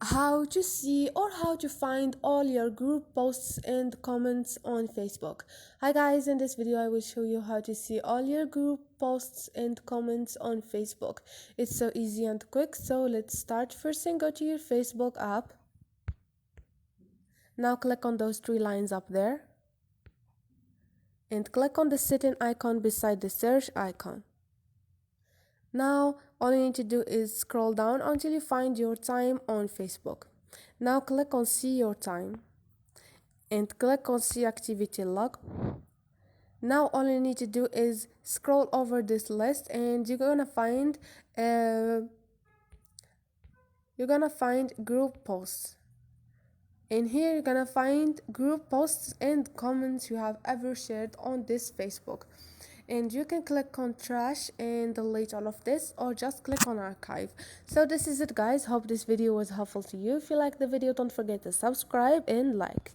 how to see or how to find all your group posts and comments on Facebook. Hi guys, in this video I will show you how to see all your group posts and comments on Facebook. It's so easy and quick, so let's start. First thing, go to your Facebook app. Now click on those three lines up there and click on the setting icon beside the search icon. Now all you need to do is scroll down until you find your time on Facebook. Now click on see your time and click on see activity log. Now all you need to do is scroll over this list and you're gonna find group posts. In here you're gonna find group posts and comments you have ever shared on this Facebook, and you can click on trash and delete all of this, or just click on archive. So this is it guys, hope this video was helpful to you. If you like the video, don't forget to subscribe and like.